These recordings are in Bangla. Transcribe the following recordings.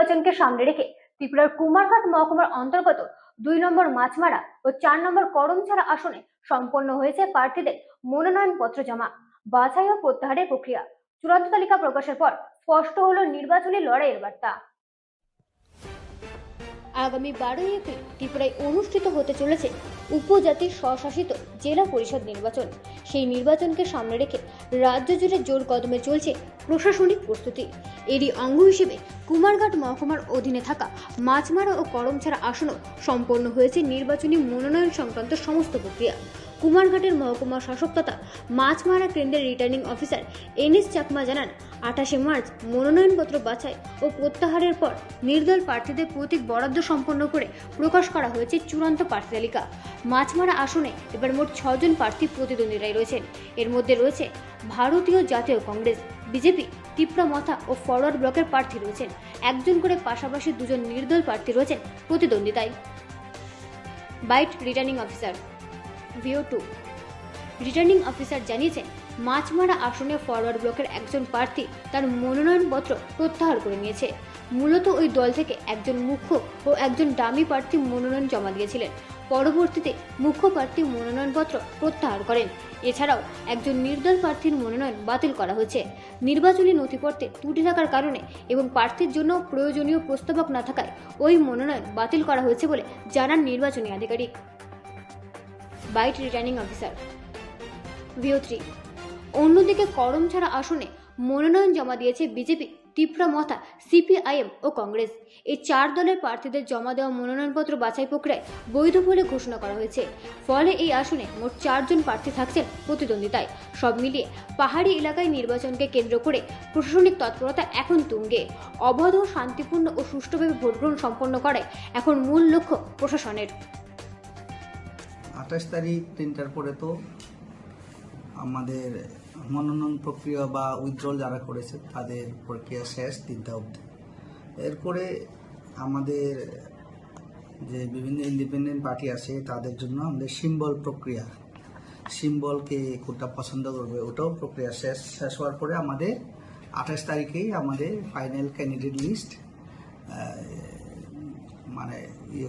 নির্বাচনকে সামনে রেখে ত্রিপুরার কুমারঘাট মহকুমার অন্তর্গত 2 নম্বর মাছমারা ও 4 নম্বর করমছাড়া আসনে সম্পন্ন হয়েছে প্রার্থীদের মনোনয়নপত্র জমা, বাছাই ও প্রত্যাহারের প্রক্রিয়া। চূড়ান্ত তালিকা প্রকাশের পর স্পষ্ট হলো নির্বাচনী লড়াইয়ের বার্তা। আগামী 12 এপ্রিল ত্রিপুরায় অনুষ্ঠিত হতে চলেছে উপজাতি স্বশাসিত জেলা পরিষদ নির্বাচন। সেই নির্বাচনকে সামনে রেখে রাজ্য জুড়ে জোর কদমে চলছে প্রশাসনিক প্রস্তুতি। এরই অঙ্গ হিসেবে কুমারঘাট মহকুমার অধীনে থাকা মাছমারা ও করমছাড়া আসনও সম্পন্ন হয়েছে নির্বাচনী মনোনয়ন সংক্রান্ত সমস্ত প্রক্রিয়া। কুমারঘাটের মহকুমা শাসক তথা মাছমারা কেন্দ্রের রিটার্নিং অফিসার এনএস চাকমা জানান, 28 মার্চ মনোনয়নপত্র বাছাই ও প্রত্যাহারের পর নির্দল প্রার্থীদের প্রতীক বরাদ্দ সম্পন্ন করে প্রকাশ করা হয়েছে চূড়ান্ত প্রার্থী তালিকা। মাছমারা আসনে এবার মোট 6 জন প্রার্থী প্রতিদ্বন্দ্বিতায় রয়েছেন। এর মধ্যে রয়েছে ভারতীয় জাতীয় কংগ্রেস, বিজেপি, ত্রিপুরা মথা ও ফরওয়ার্ড ব্লকের প্রার্থী রয়েছেন। একজন করে পাশাপাশি 2 জন নির্দল প্রার্থী রয়েছেন প্রতিদ্বন্দ্বিতায়। Byte returning officer VO2 returning officer জানিয়েছেন, মাছমারা আসনে ফরওয়ার্ড ব্লকের একজন প্রার্থী তার মনোনয়নপত্র প্রত্যাহার করে নিয়েছে। মূলত ওই দল থেকে একজন মুখ্য ও একজন ডামি প্রার্থী মনোনয়ন জমা দিয়েছিলেন। পরবর্তীতে মুখ্য প্রার্থী মনোনয়নপত্র প্রত্যাহার করেন। এছাড়াও একজন নির্দল প্রার্থীর মনোনয়ন বাতিল করা হয়েছে। নির্বাচনী নথিপত্রে ত্রুটি থাকার কারণে এবং প্রার্থীর জন্য প্রয়োজনীয় প্রস্তাবক না থাকায় ওই মনোনয়ন বাতিল করা হয়েছে বলে জানান নির্বাচনী আধিকারিক। বাইট রিটার্নিং অফিসার VO3 অন্যদিকে করমছাড়া আসনে মনোনয়ন জমা দিয়েছে বিজেপি, ত্রিপুরা মথা, CPIM ও কংগ্রেস। এই 4 দলের প্রার্থীদের জমা দেওয়া মনোনয়নপত্র বাছাই প্রক্রিয়ায় বৈধ বলে ঘোষণা করা হয়েছে। ফলে এই আসনে মোট 4 জন প্রার্থী থাকছেন প্রতিদ্বন্দ্বিতায়। সব মিলিয়ে পাহাড়ি এলাকায় নির্বাচনকে কেন্দ্র করে প্রশাসনিক তৎপরতা এখন তুঙ্গে। অবাধ, শান্তিপূর্ণ ও সুষ্ঠুভাবে ভোটগ্রহণ সম্পন্ন করাই এখন মূল লক্ষ্য প্রশাসনের। 28 তারিখ 3টার পরে তো আমাদের মনোনয়ন প্রক্রিয়া বা উইথড্রল যারা করেছে তাদের প্রক্রিয়া শেষ 3টা অবধি। এরপরে আমাদের যে বিভিন্ন ইন্ডিপেন্ডেন্ট পার্টি আছে তাদের জন্য আমাদের সিম্বল প্রক্রিয়া, সিম্বলকে কোনটা পছন্দ করবে ওটাও প্রক্রিয়া শেষ হওয়ার পরে আমাদের 28 তারিখেই আমাদের ফাইনাল ক্যান্ডিডেট লিস্ট মানে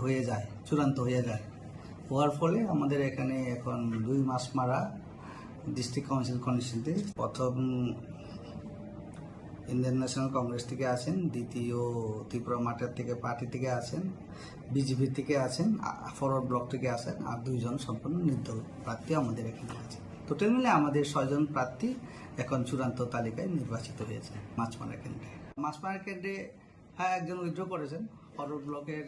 হয়ে যায়, চূড়ান্ত হয়ে যায়। হওয়ার ফলে আমাদের এখানে এখন 2 মাছমারা ডিস্ট্রিক্ট কাউন্সিল কন্ডিশনতে প্রথম ইন্ডিয়ান ন্যাশনাল কংগ্রেস থেকে আছেন, দ্বিতীয় ত্রিপুরা মাঠের থেকে পার্টি থেকে আছেন, বিজেপি থেকে আছেন, ফরওয়ার্ড ব্লক থেকে আছেন, আর 2 জন সম্পূর্ণ নির্দল প্রার্থী আমাদের এখানে আছে। টোটাল মিলে আমাদের 6 জন প্রার্থী এখন চূড়ান্ত তালিকায় নির্বাচিত হয়েছে মাছমারা কেন্দ্রে। মাছমারা কেন্দ্রে একজন উইথড্র করেছেন। ফরওয়ার্ড ব্লকের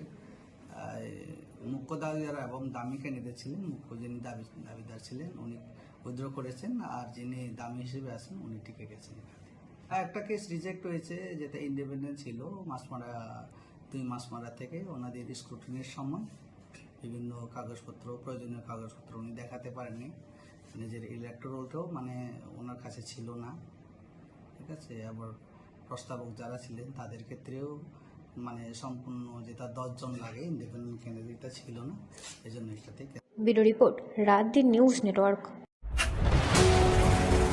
মুখ্য দাবিদার এবং দামি ক্যান্ডিডেট ছিলেন, মুখ্য যিনি দাবিদার ছিলেন উনি উইথড্র করেছেন, আর যিনি দামি হিসেবে আছেন উনি টিকে গেছেন। একটা কেস রিজেক্ট হয়েছে যেটা ইন্ডিপেন্ডেন্ট ছিল মাছমারা 2 মাছমারা থেকে। ওনাদের স্ক্রুটিনির সময় বিভিন্ন কাগজপত্র, প্রয়োজনীয় কাগজপত্র উনি দেখাতে পারেননি, নিজের ইলেকটোরালটাও মানে ওনার কাছে ছিল না, ঠিক আছে। আবার প্রস্তাবক যারা ছিলেন তাদের ক্ষেত্রেও মানে সম্পূর্ণ যেটা 10 জন লাগে ইন্ডিপেন্ডেন্ট ক্যান্ডিডেটটা ছিল না, এই জন্য এটাতে। ব্যুরো রিপোর্ট, রাত দিন নিউজ নেটওয়ার্ক।